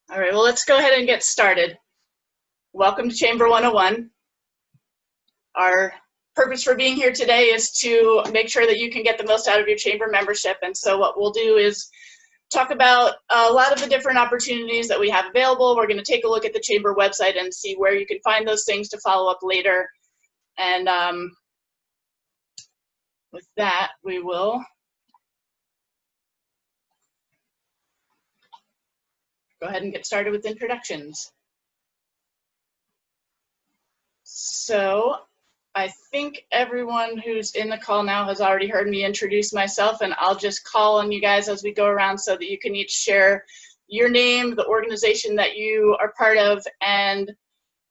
All right, well, let's go ahead and get started. Welcome to Chamber 101. Our purpose for being here today is to make sure that you can get the most out of your chamber membership. And so what we'll do is talk about a lot of the different opportunities that we have available. We're going to take a look at the chamber website and see where you can find those things to follow up later. And with that, we will go ahead and get started with introductions. So I think everyone who's in the call now has already heard me introduce myself, and I'll just call on you guys as we go around so that you can each share your name, the organization that you are part of, and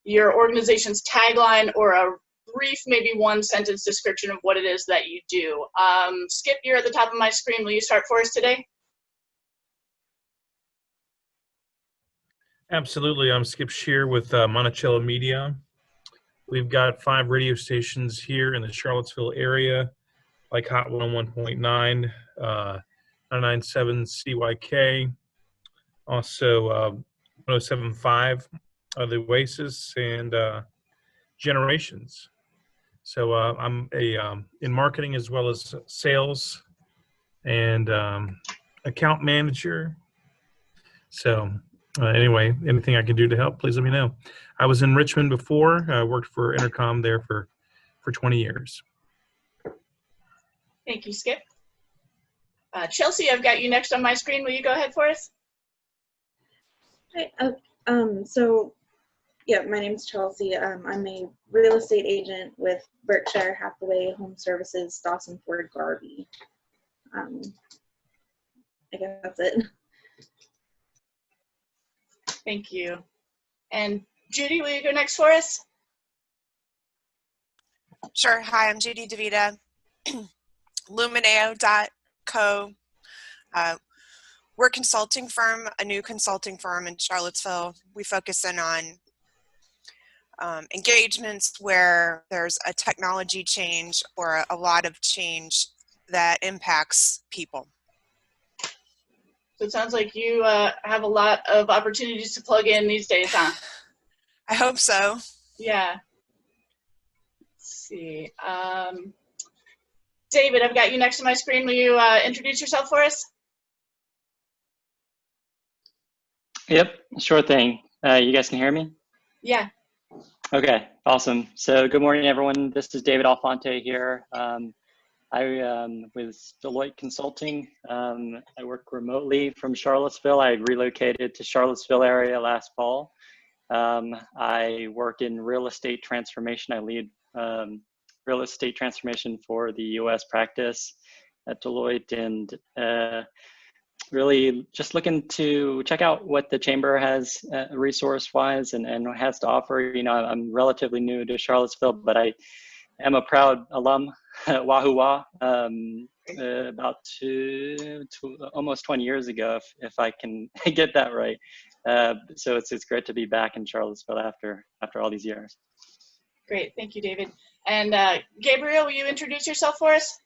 your organization's tagline or a brief, maybe one sentence description of what it is that you do. Skip, you're at the top of my screen. Will you start for us today? Absolutely. I'm Skip Shear with Monticello Media. We've got 5 radio stations here in the Charlottesville area, like Hot 101.9, 997 CYK, also 107.5 the Oasis, and Generations. So I'm in marketing as well as sales and account manager. So anyway, anything I can do to help, please let me know. I was in Richmond before. I worked for Intercom there for 20 years. Thank you, Skip. Chelsea, I've got you next on my screen. Will you go ahead for us? Hi. My name's Chelsea. I'm a real estate agent with Berkshire Hathaway Home Services, Dawson Ford Garvey. I guess that's it. Thank you. And Judy, will you go next for us? Sure. Hi, I'm Judy DeVita, Lumineo.co. We're a consulting firm, a new consulting firm in Charlottesville. We focus in on engagements where there's a technology change or a lot of change that impacts people. So it sounds like you have a lot of opportunities to plug in these days, huh? I hope so. Yeah. Let's see. David, I've got you next to my screen. Will you introduce yourself for us? Yep, sure thing. You guys can hear me? Yeah. Okay, awesome. So good morning, everyone. This is David Alfonte here. I with Deloitte Consulting. I work remotely from Charlottesville. I relocated to Charlottesville area last fall. I work in real estate transformation. I lead real estate transformation for the US practice at Deloitte, and really just looking to check out what the chamber has resource-wise and what has to offer. You know, I'm relatively new to Charlottesville, but I am a proud alum at Wahoo Wah, about almost 20 years ago, if I can get that right. So it's great to be back in Charlottesville after all these years. Great, thank you, David. And Gabriel, will you introduce yourself for us?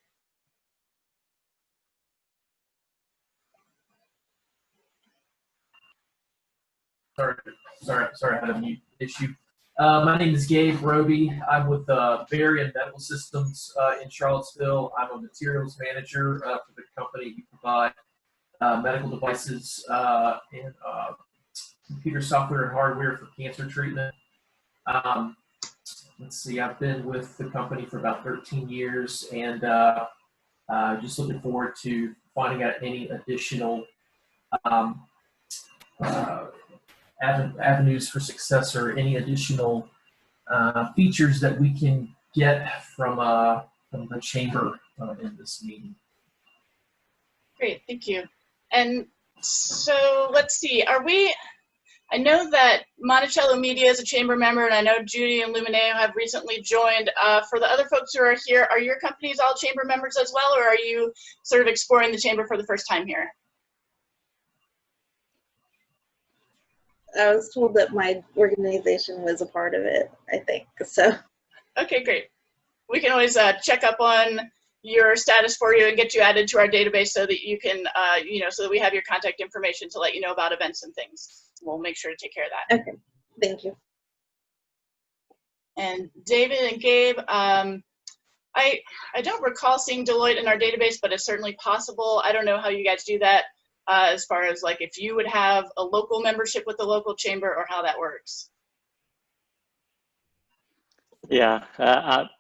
Sorry, I had a mute issue. My name is Gabe Roby. I'm with Varian Medical Systems in Charlottesville. I'm a materials manager for the company. We provide medical devices and computer software and hardware for cancer treatment. Let's see, I've been with the company for about 13 years, and just looking forward to finding out any additional avenues for success or any additional features that we can get from the chamber in this meeting. Great, thank you. And so let's see, I know that Monticello Media is a chamber member, and I know Judy and Lumineo have recently joined. For the other folks who are here, are your companies all chamber members as well, or are you sort of exploring the chamber for the first time here? I was told that my organization was a part of it, I think, so. Okay, great. We can always check up on your status for you and get you added to our database so that you can, so that we have your contact information to let you know about events and things. We'll make sure to take care of that. Okay, thank you. And David and Gabe, I don't recall seeing Deloitte in our database, but it's certainly possible. I don't know how you guys do that as far as like if you would have a local membership with the local chamber or how that works. Yeah,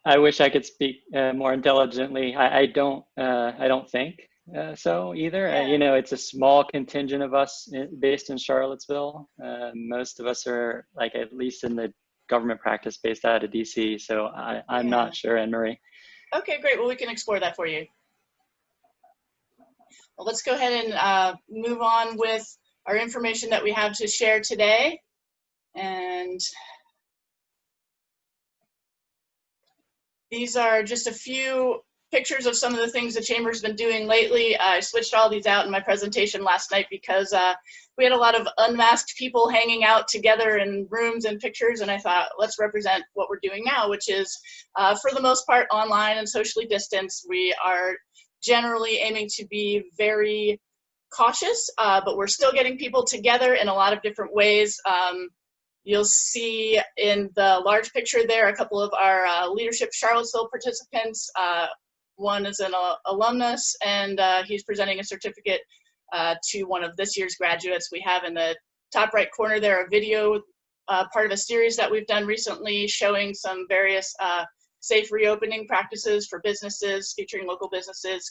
I wish I could speak more intelligently. I don't think so either. Yeah. It's a small contingent of us based in Charlottesville. Most of us are like at least in the government practice based out of DC. So I'm Yeah. not sure, Anne Marie. Okay, great. Well, we can explore that for you. Well, let's go ahead and move on with our information that we have to share today. And these are just a few pictures of some of the things the Chamber's been doing lately. I switched all these out in my presentation last night because we had a lot of unmasked people hanging out together in rooms and pictures, and I thought, let's represent what we're doing now, which is, for the most part, online and socially distanced. We are generally aiming to be very cautious, but we're still getting people together in a lot of different ways. You'll see in the large picture there a couple of our Leadership Charlottesville participants. One is an alumnus, and he's presenting a certificate to one of this year's graduates. We have in the top right corner there a video, part of a series that we've done recently showing some various safe reopening practices for businesses, featuring local businesses.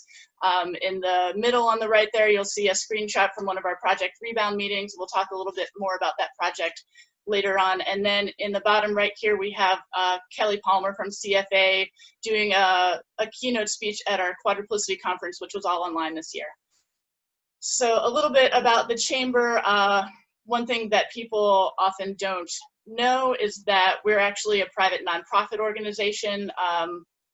In the middle on the right there, you'll see a screenshot from one of our Project Rebound meetings. We'll talk a little bit more about that project later on. And then in the bottom right here, we have Kelly Palmer from CFA doing a keynote speech at our Quadruplicity conference, which was all online this year. So a little bit about the Chamber. One thing that people often don't know is that we're actually a private nonprofit organization,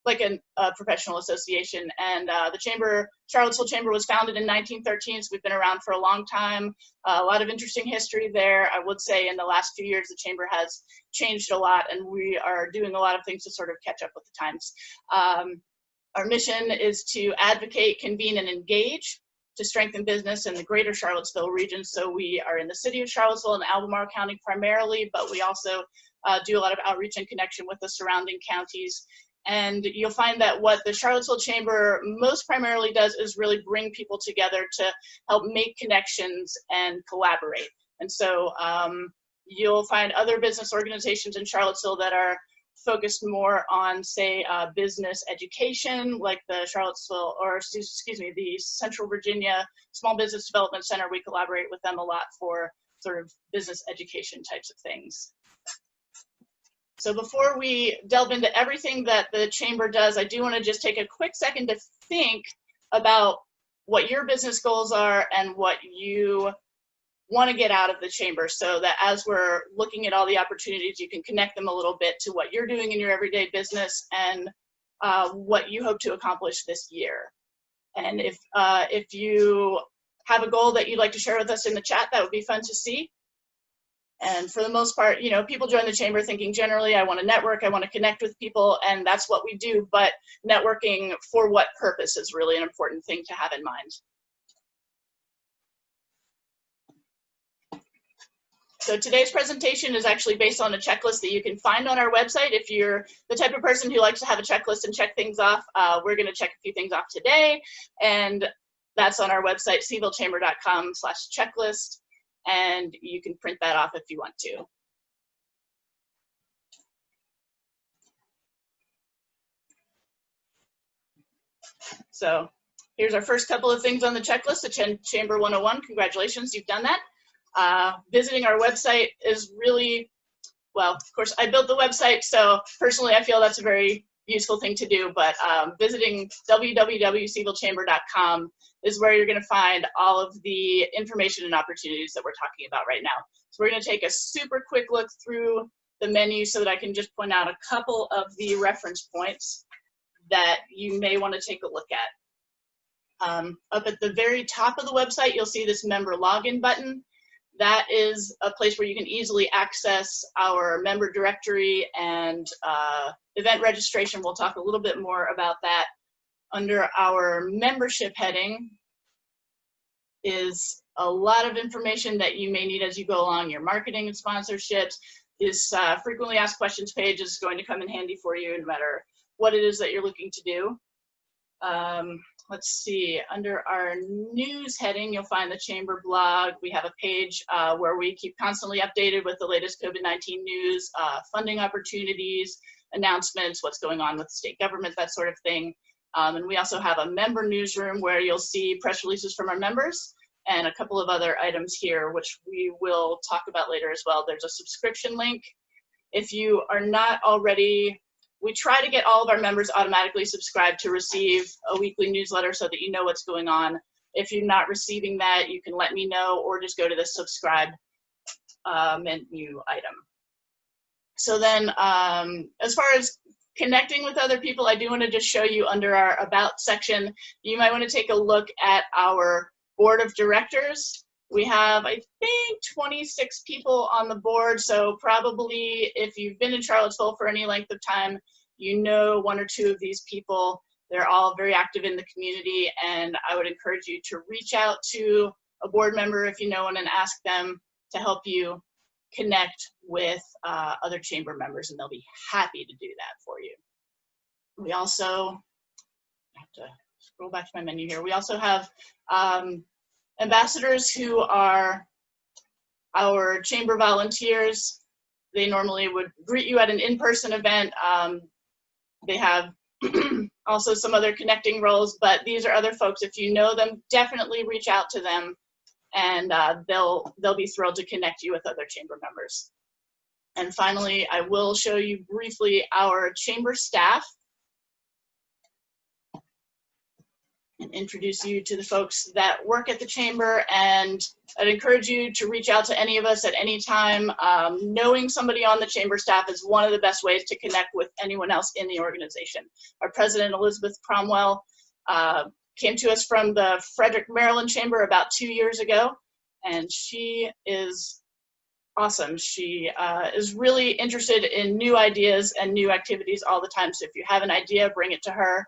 like a professional association. And the Chamber, Charlottesville Chamber, was founded in 1913, so we've been around for a long time. A lot of interesting history there. I would say in the last few years, the Chamber has changed a lot, and we are doing a lot of things to sort of catch up with the times. Our mission is to advocate, convene, and engage to strengthen business in the greater Charlottesville region. So we are in the city of Charlottesville and Albemarle County primarily, but we also do a lot of outreach and connection with the surrounding counties. And you'll find that what the Charlottesville Chamber most primarily does is really bring people together to help make connections and collaborate. And so you'll find other business organizations in Charlottesville that are focused more on, say, business education, like the Charlottesville, or excuse me, the Central Virginia Small Business Development Center. We collaborate with them a lot for sort of business education types of things. So before we delve into everything that the Chamber does, I do want to just take a quick second to think about what your business goals are and what you want to get out of the Chamber, so that as we're looking at all the opportunities, you can connect them a little bit to what you're doing in your everyday business and what you hope to accomplish this year. And if you have a goal that you'd like to share with us in the chat, that would be fun to see. And for the most part, you know, people join the Chamber thinking generally, I want to network, I want to connect with people, and that's what we do. But networking for what purpose is really an important thing to have in mind. So today's presentation is actually based on a checklist that you can find on our website. If you're the type of person who likes to have a checklist and check things off, we're going to check a few things off today. And that's on our website, cvillchamber.com/checklist. And you can print that off if you want to. So here's our first couple of things on the checklist, the Chamber 101. Congratulations, you've done that. Visiting our website is really, well, of course, I built the website, so personally I feel that's a very useful thing to do, but visiting www.cvillchamber.com is where you're going to find all of the information and opportunities that we're talking about right now. So we're going to take a super quick look through the menu so that I can just point out a couple of the reference points that you may want to take a look at. Up at the very top of the website, you'll see this member login button. That is a place where you can easily access our member directory and event registration. We'll talk a little bit more about that under our membership heading is a lot of information that you may need as you go along. Your marketing and sponsorships. This frequently asked questions page is going to come in handy for you no matter what it is that you're looking to do. Let's see, under our news heading, you'll find the Chamber blog. We have a page where we keep constantly updated with the latest COVID-19 news, funding opportunities, announcements, what's going on with state government, that sort of thing. And we also have a member newsroom where you'll see press releases from our members and a couple of other items here, which we will talk about later as well. There's a subscription link. If you are not already, we try to get all of our members automatically subscribed to receive a weekly newsletter so that you know what's going on. If you're not receiving that, you can let me know or just go to the subscribe menu item. So then as far as connecting with other people, I do want to just show you under our About section, you might want to take a look at our board of directors. We have, I think, 26 people on the board, so probably if you've been in Charlottesville for any length of time, you know one or two of these people. They're all very active in the community, and I would encourage you to reach out to a board member if you know one and ask them to help you connect with other chamber members, and they'll be happy to do that for you. We also, I have to scroll back to my menu here. We also have ambassadors who are our chamber volunteers. They normally would greet you at an in-person event. They have also some other connecting roles, but these are other folks. If you know them, definitely reach out to them, and they'll be thrilled to connect you with other chamber members. And finally, I will show you briefly our chamber staff and introduce you to the folks that work at the chamber. And I'd encourage you to reach out to any of us at any time. Knowing somebody on the chamber staff is one of the best ways to connect with anyone else in the organization. Our president, Elizabeth Cromwell, came to us from the Frederick, Maryland Chamber about 2 years ago, and she is awesome. She is really interested in new ideas and new activities all the time. So if you have an idea, bring it to her.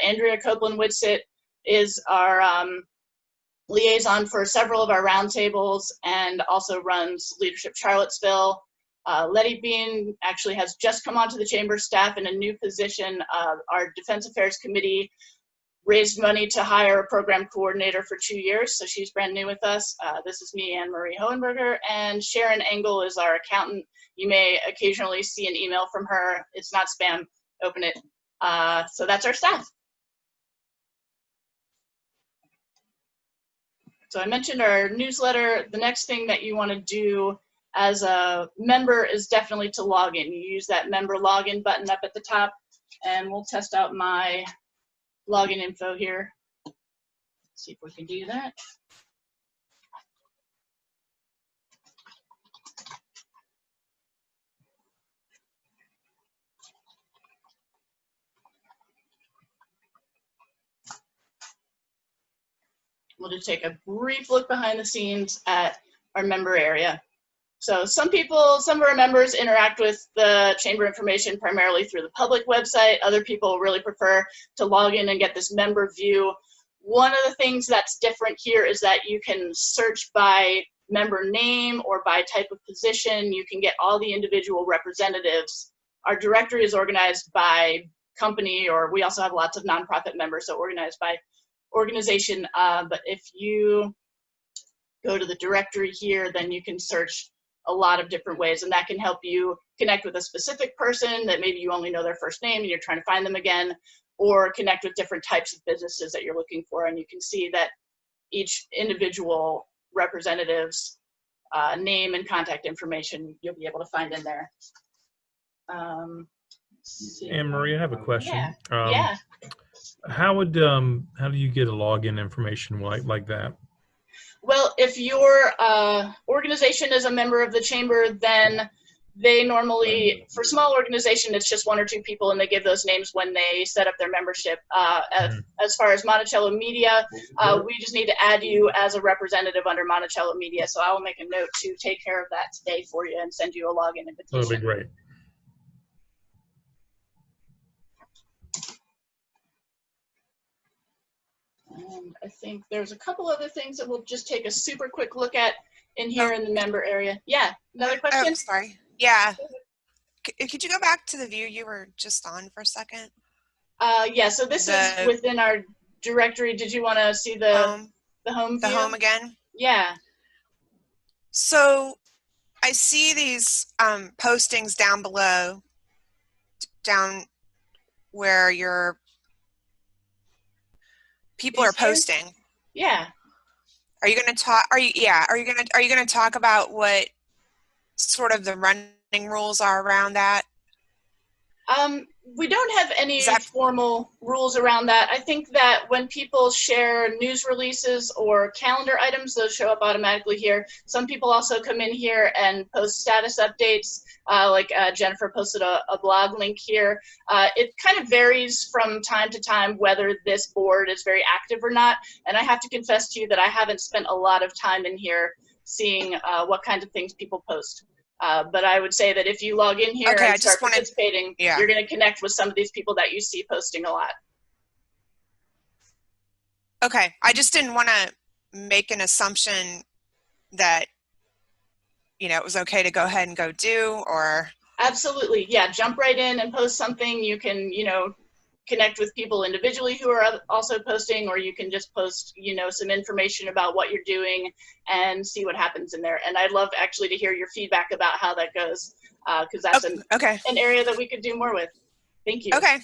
Andrea Copeland-Whitsitt is our liaison for several of our roundtables and also runs Leadership Charlottesville. Letty Bean actually has just come onto the chamber staff in a new position. Our Defense Affairs Committee raised money to hire a program coordinator for 2 years, so she's brand new with us. This is me, Anne Marie Hohenberger, and Sharon Engel is our accountant. You may occasionally see an email from her. It's not spam. Open it. So that's our staff. So I mentioned our newsletter. The next thing that you want to do as a member is definitely to log in. You use that member login button up at the top, and we'll test out my login info here. See if we can do that. We'll just take a brief look behind the scenes at our member area. So some of our members interact with the chamber information primarily through the public website. Other people really prefer to log in and get this member view. One of the things that's different here is that you can search by member name or by type of position. You can get all the individual representatives. Our directory is organized by company, or we also have lots of nonprofit members, so organized by organization. But if you go to the directory here, then you can search a lot of different ways, and that can help you connect with a specific person that maybe you only know their first name and you're trying to find them again, or connect with different types of businesses that you're looking for. And you can see that each individual representative's name and contact information you'll be able to find in there. Anne Marie, I have a question. Yeah. How do you get a login information like that? Well, if your organization is a member of the chamber, then they normally, for small organization, it's just 1 or 2 people, and they give those names when they set up their membership. As far as Monticello Media, we just need to add you as a representative under Monticello Media. So I will make a note to take care of that today for you and send you a login invitation. That'll be great. And I think there's a couple other things that we'll just take a super quick look at in here in the member area. Yeah, another question? Oh, sorry. Yeah. Could you go back to the view you were just on for a second? Yeah, so this is within our directory. Did you want to see the home view? The home again? Yeah. So I see these postings down below, down where your people are posting. Yeah. Are you going to talk? Are you going to talk about what sort of the running rules are around that? We don't have any formal rules around that. I think that when people share news releases or calendar items, those show up automatically here. Some people also come in here and post status updates, like Jennifer posted a blog link here. It kind of varies from time to time whether this board is very active or not. And I have to confess to you that I haven't spent a lot of time in here seeing what kinds of things people post. But I would say that if you log in here and start participating, you're going to connect with some of these people that you see posting a lot. Okay. I just didn't want to make an assumption that, it was okay to go ahead and go do, or. Absolutely. Yeah. Jump right in and post something. You can, connect with people individually who are also posting, or you can just post, some information about what you're doing and see what happens in there. And I'd love actually to hear your feedback about how that goes, because that's an area that we could do more with. Thank you. Okay.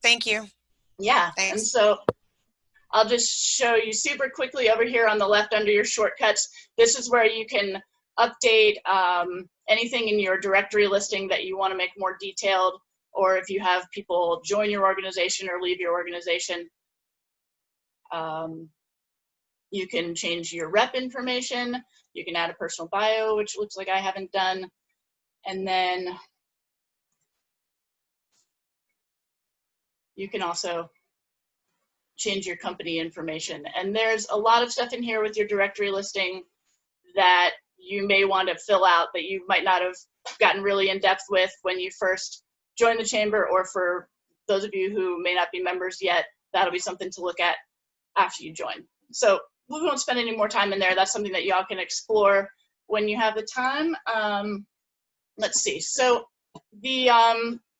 Thank you. Yeah. Thanks. And so I'll just show you super quickly over here on the left under your shortcuts. This is where you can update anything in your directory listing that you want to make more detailed, or if you have people join your organization or leave your organization. You can change your rep information. You can add a personal bio, which looks like I haven't done. And then you can also change your company information. And there's a lot of stuff in here with your directory listing that you may want to fill out that you might not have gotten really in depth with when you first join the chamber, or for those of you who may not be members yet, that'll be something to look at after you join. So we won't spend any more time in there. That's something that y'all can explore when you have the time. Let's see. So the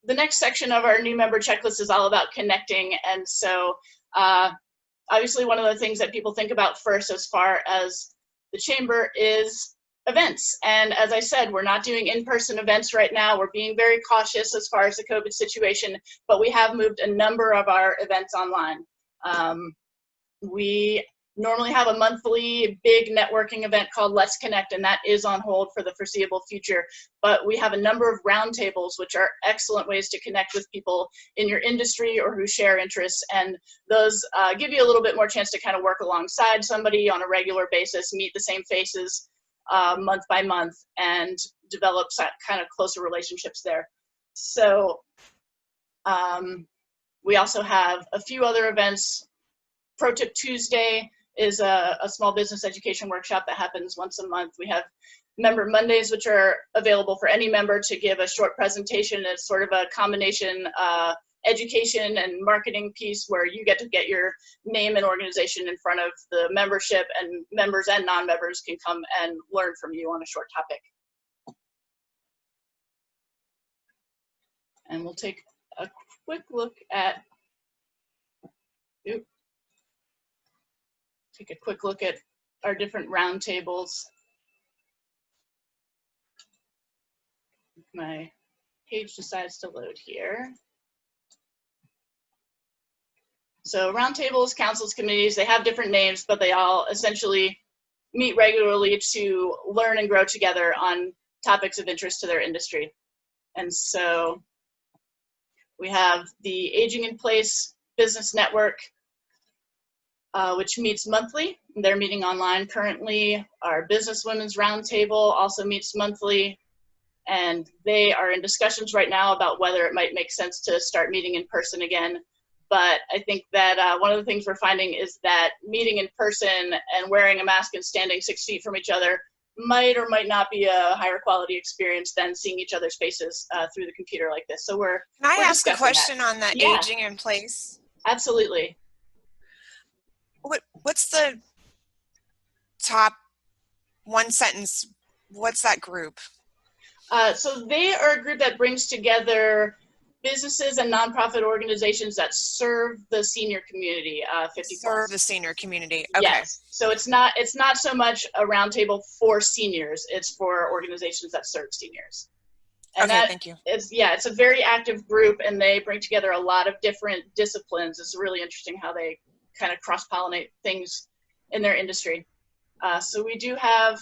next section of our new member checklist is all about connecting. And so obviously one of the things that people think about first as far as the chamber is events. And as I said, we're not doing in-person events right now. We're being very cautious as far as the COVID situation, but we have moved a number of our events online. We normally have a monthly big networking event called Let's Connect, and that is on hold for the foreseeable future. But we have a number of roundtables, which are excellent ways to connect with people in your industry or who share interests. And those give you a little bit more chance to kind of work alongside somebody on a regular basis, meet the same faces month by month, and develop kind of closer relationships there. So we also have a few other events. Pro Tip Tuesday is a small business education workshop that happens once a month. We have Member Mondays, which are available for any member to give a short presentation. It's sort of a combination education and marketing piece where you get to get your name and organization in front of the membership, and members and non-members can come and learn from you on a short topic. And we'll take a quick look at, our different roundtables. My page decides to load here. So roundtables, councils, committees, they have different names, but they all essentially meet regularly to learn and grow together on topics of interest to their industry. And so we have the Aging in Place Business Network, which meets monthly. They're meeting online currently. Our Business Women's Roundtable also meets monthly, and they are in discussions right now about whether it might make sense to start meeting in person again. But I think that one of the things we're finding is that meeting in person and wearing a mask and standing 6 feet from each other might or might not be a higher quality experience than seeing each other's faces through the computer like this. So we're Can I ask a question on the aging in place? Absolutely. What's the top one sentence? What's that group? So they are a group that brings together businesses and nonprofit organizations that serve the senior community, 50 Serve plus. the senior community. Okay. Yes. So it's not so much a roundtable for seniors. It's for organizations that serve seniors. And okay, thank you. It's a very active group, and they bring together a lot of different disciplines. It's really interesting how they kind of cross-pollinate things in their industry. So we do have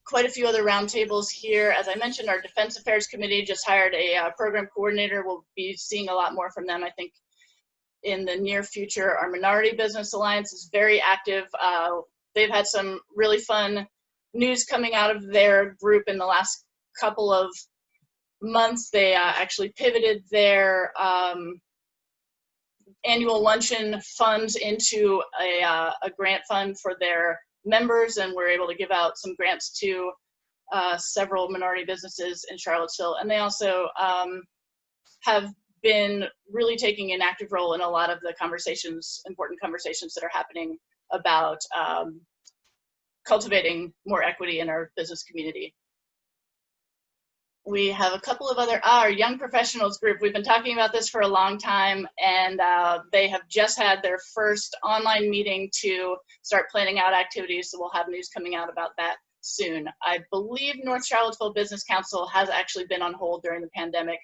quite a few other roundtables here. As I mentioned, our Defense Affairs Committee just hired a program coordinator. We'll be seeing a lot more from them, I think, in the near future. Our Minority Business Alliance is very active. They've had some really fun news coming out of their group in the last couple of months. They actually pivoted their annual luncheon funds into a grant fund for their members, and we're able to give out some grants to several minority businesses in Charlottesville. And they also have been really taking an active role in a lot of the important conversations that are happening about cultivating more equity in our business community. We have a couple of other, our Young Professionals group. We've been talking about this for a long time, and they have just had their first online meeting to start planning out activities, so we'll have news coming out about that soon. I believe North Charlottesville Business Council has actually been on hold during the pandemic.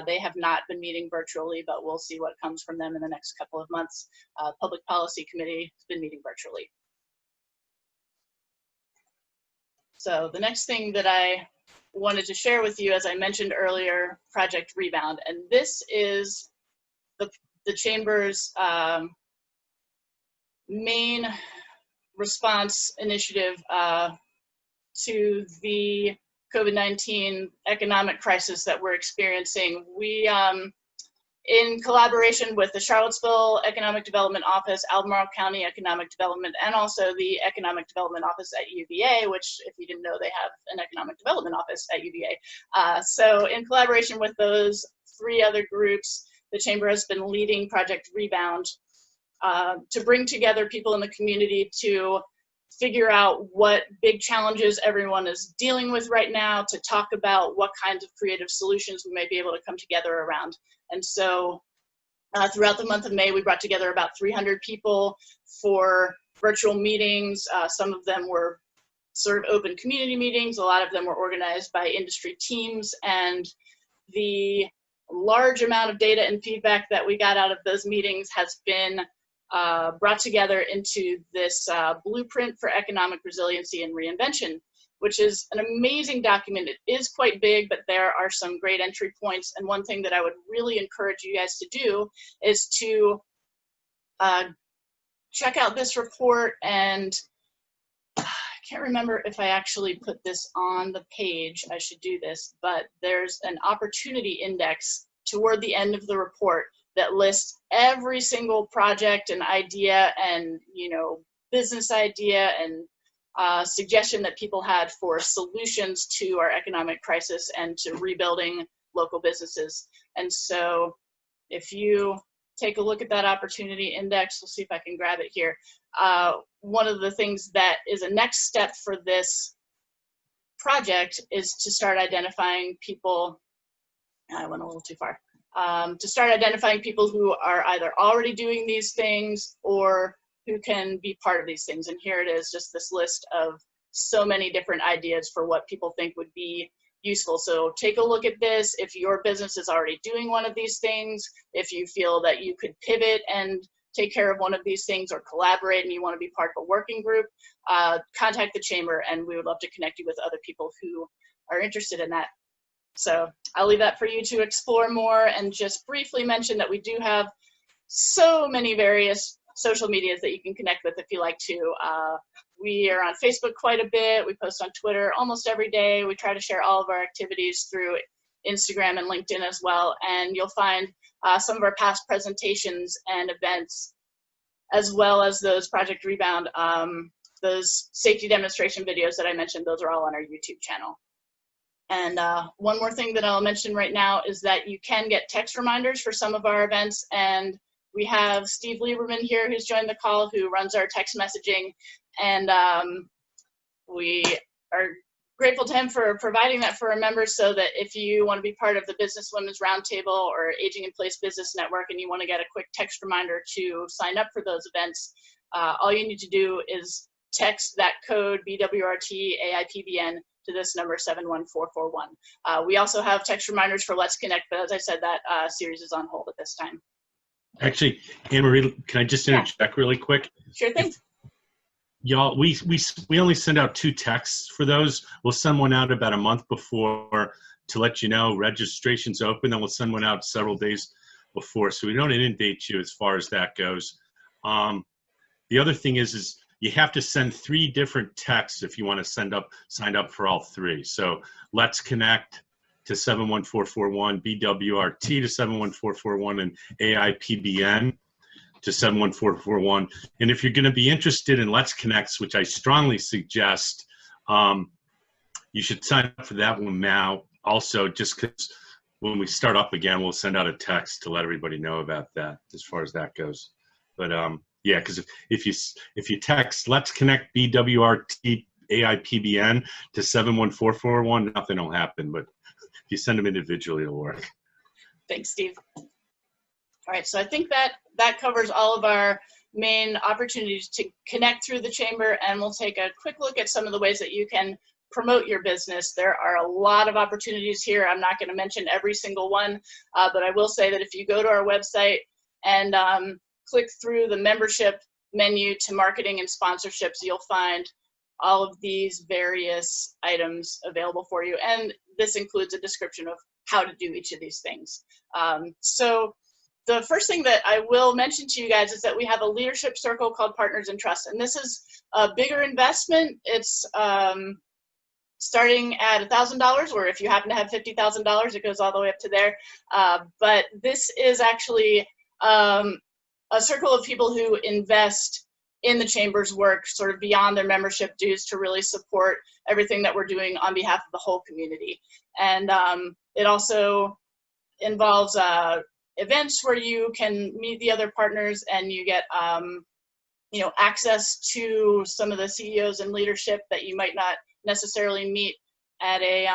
They have not been meeting virtually, but we'll see what comes from them in the next couple of months. Public Policy Committee has been meeting virtually. So the next thing that I wanted to share with you, as I mentioned earlier, Project Rebound. And this is the Chamber's main response initiative to the COVID-19 economic crisis that we're experiencing. We, in collaboration with the Charlottesville Economic Development Office, Albemarle County Economic Development, and also the Economic Development Office at UVA, which, if you didn't know, they have an Economic Development Office at UVA. So in collaboration with those three other groups, the Chamber has been leading Project Rebound to bring together people in the community to figure out what big challenges everyone is dealing with right now, to talk about what kinds of creative solutions we may be able to come together around. And so throughout the month of May, we brought together about 300 people for virtual meetings. Some of them were sort of open community meetings. A lot of them were organized by industry teams. And the large amount of data and feedback that we got out of those meetings has been brought together into this blueprint for economic resiliency and reinvention, which is an amazing document. It is quite big, but there are some great entry points. And one thing that I would really encourage you guys to do is to check out this report. And I can't remember if I actually put this on the page. I should do this, but there's an opportunity index toward the end of the report that lists every single project and idea and, you know, business idea and suggestion that people had for solutions to our economic crisis and to rebuilding local businesses. And so if you take a look at that opportunity index, we'll see if I can grab it here. One of the things that is a next step for this project is to start identifying people. I went a little too far. To start identifying people who are either already doing these things or who can be part of these things. And here it is, just this list of so many different ideas for what people think would be useful. So take a look at this. If your business is already doing one of these things, if you feel that you could pivot and take care of one of these things or collaborate and you want to be part of a working group, contact the Chamber and we would love to connect you with other people who are interested in that. So I'll leave that for you to explore more, and just briefly mention that we do have so many various social medias that you can connect with if you like to. We are on Facebook quite a bit. We post on Twitter almost every day. We try to share all of our activities through Instagram and LinkedIn as well. And you'll find some of our past presentations and events, as well as those Project Rebound, those safety demonstration videos that I mentioned. Those are all on our YouTube channel. And one more thing that I'll mention right now is that you can get text reminders for some of our events and We have Steve Lieberman here who's joined the call, who runs our text messaging, and we are grateful to him for providing that for our members, so that if you want to be part of the Business Women's Roundtable or Aging in Place Business Network and you want to get a quick text reminder to sign up for those events, all you need to do is text that code BWRT AIPBN to this number 71441. We also have text reminders for Let's Connect, but as I said, that series is on hold at this time. Actually, Anne-Marie, can I just interject really quick? Sure thing. Y'all, we only send out 2 texts for those. We'll send one out about a month before to let you know registration's open, then we'll send one out several days before, so we don't inundate you as far as that goes. The other thing is you have to send 3 different texts if you want to sign up for all 3. So Let's Connect to 71441, BWRT to 71441, and AIPBN to 71441. And if you're going to be interested in Let's Connect, which I strongly suggest, you should sign up for that one now. Also, just because when we start up again, we'll send out a text to let everybody know about that as far as that goes. But yeah, because if you text Let's Connect BWRT AIPBN to 71441, nothing will happen. But if you send them individually, it'll work. Thanks, Steve. All right, so I think that covers all of our main opportunities to connect through the chamber, and we'll take a quick look at some of the ways that you can promote your business. There are a lot of opportunities here. I'm not going to mention every single one, but I will say that if you go to our website and click through the membership menu to marketing and sponsorships, you'll find all of these various items available for you, and this includes a description of how to do each of these things. So the first thing that I will mention to you guys is that we have a leadership circle called Partners in Trust, and this is a bigger investment. It's starting at $1,000, or if you happen to have $50,000, it goes all the way up to there. But this is actually a circle of people who invest in the Chamber's work sort of beyond their membership dues to really support everything that we're doing on behalf of the whole community. And it also involves events where you can meet the other partners, and you get access to some of the CEOs and leadership that you might not necessarily meet at a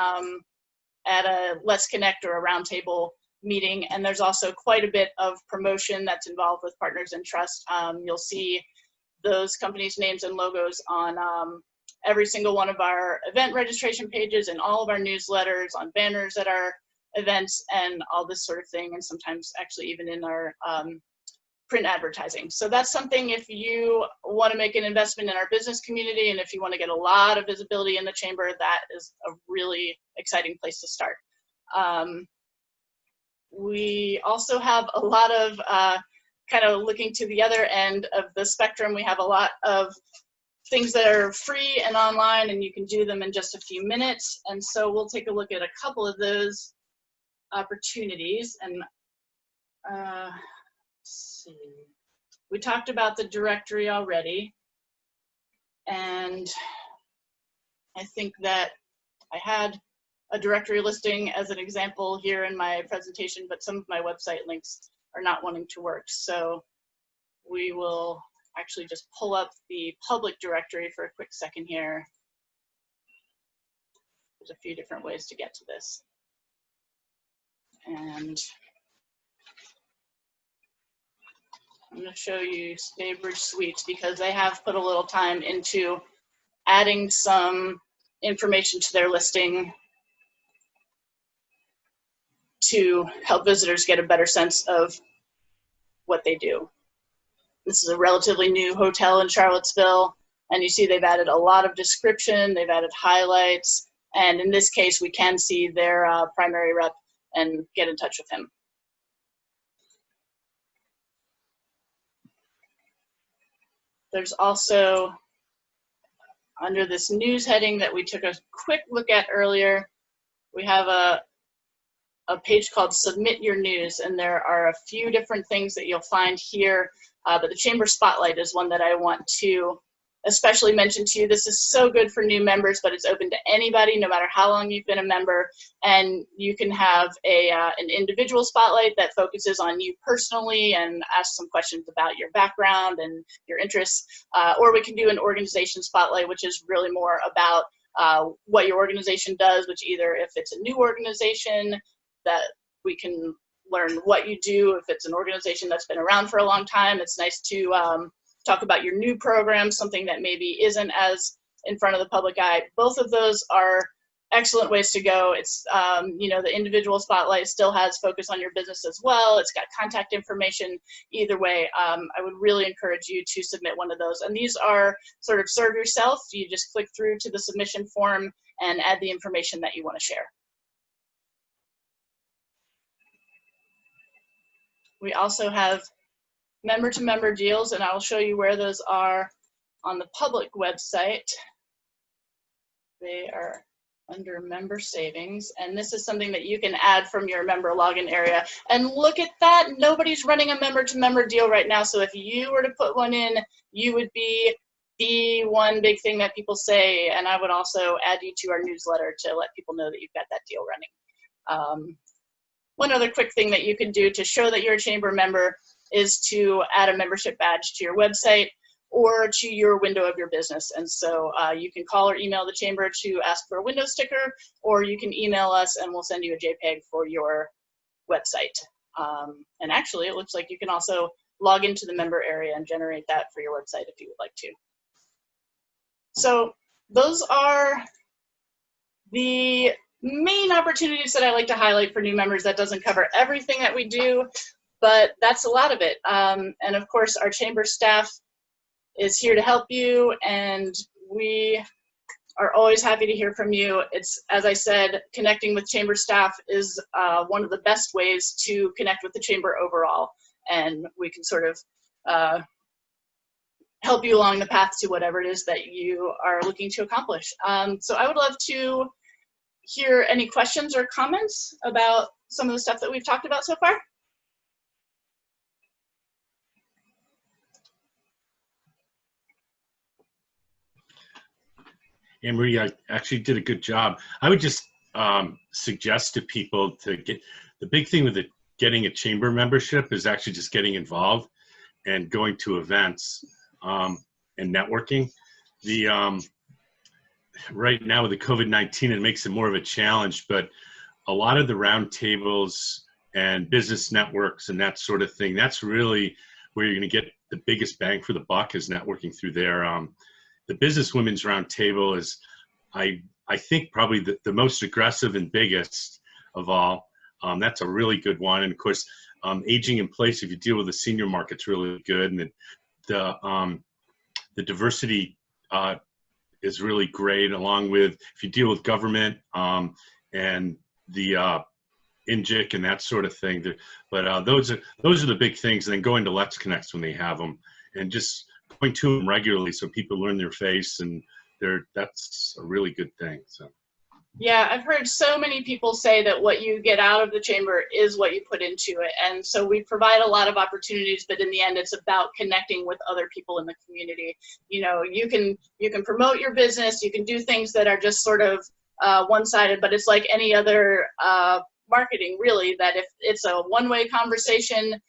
Let's Connect or a roundtable meeting. And there's also quite a bit of promotion that's involved with Partners in Trust. You'll see those companies' names and logos on every single one of our event registration pages, and all of our newsletters, on banners at our events, and all this sort of thing, and sometimes actually even in our print advertising. So that's something, if you want to make an investment in our business community, and if you want to get a lot of visibility in the Chamber, that is a really exciting place to start. We also have a lot of kind of looking to the other end of the spectrum. We have a lot of things that are free and online, and you can do them in just a few minutes. And so we'll take a look at a couple of those opportunities. And let's see, we talked about the directory already, and I think that I had a directory listing as an example here in my presentation, but some of my website links are not wanting to work. So we will actually just pull up the public directory for a quick second here. There's a few different ways to get to this. And I'm going to show you Staybridge Suites, because they have put a little time into adding some information to their listing to help visitors get a better sense of what they do. This is a relatively new hotel in Charlottesville, and you see they've added a lot of description, they've added highlights, and in this case we can see their primary rep and get in touch with him. There's also, under this news heading that we took a quick look at earlier, we have a page called Submit Your News, and there are a few different things that you'll find here, but the Chamber Spotlight is one that I want to especially mention to you, this is so good for new members, but it's open to anybody, no matter how long you've been a member. And you can have an individual spotlight that focuses on you personally and ask some questions about your background and your interests. Or we can do an organization spotlight, which is really more about what your organization does, which either if it's a new organization that we can learn what you do. If it's an organization that's been around for a long time, it's nice to talk about your new program, something that maybe isn't as in front of the public eye. Both of those are excellent ways to go. It's, you know, the individual spotlight still has focus on your business as well. It's got contact information. Either way, I would really encourage you to submit one of those. And these are sort of serve yourself. You just click through to the submission form and add the information that you want to share. We also have member-to-member deals, and I will show you where those are on the public website. They are under member savings, and this is something that you can add from your member login area. And look at that, nobody's running a member-to-member deal right now, so if you were to put one in, you would be the one big thing that people say, and I would also add you to our newsletter to let people know that you've got that deal running. One other quick thing that you can do to show that you're a chamber member is to add a membership badge to your website or to your window of your business. And so you can call or email the chamber to ask for a window sticker, or you can email us and we'll send you a JPEG for your website. And actually, it looks like you can also log into the member area and generate that for your website if you would like to. So those are the main opportunities that I like to highlight for new members. That doesn't cover everything that we do, but that's a lot of it. And of course, our chamber staff is here to help you, and we are always happy to hear from you. It's, as I said, connecting with chamber staff is one of the best ways to connect with the chamber overall, and we can sort of help you along the path to whatever it is that you are looking to accomplish. So I would love to hear any questions or comments about some of the stuff that we've talked about so far. Anne-Marie, I actually did a good job. I would just suggest to people to get, the big thing with getting a chamber membership is actually just getting involved and going to events and networking. Right now with the COVID-19, it makes it more of a challenge, but a lot of the roundtables and business networks and that sort of thing, that's really where you're going to get the biggest bang for the buck, is networking through there. The Business Women's Roundtable is, I think, probably the most aggressive and biggest of all. That's a really good one. And of course, Aging in Place, if you deal with the senior market's really good. And the diversity is really great, along with, if you deal with government and the INJIC and that sort of thing. But those are the big things. And then going to Let's Connects when they have them, and just going to them regularly so people learn their face, and that's a really good thing. So. Yeah, I've heard so many people say that what you get out of the chamber is what you put into it. And so we provide a lot of opportunities, but in the end, it's about connecting with other people in the community. You know, you can promote your business, you can do things that are just sort of one-sided, but it's like any other marketing, really, that if it's a one-way conversation,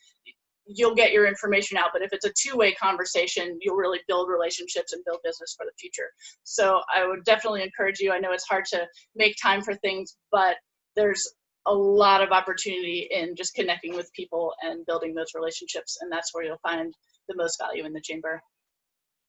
you'll get your information out. But if it's a two-way conversation, you'll really build relationships and build business for the future. So I would definitely encourage you. I know it's hard to make time for things, but there's a lot of opportunity in just connecting with people and building those relationships, and that's where you'll find the most value in the chamber.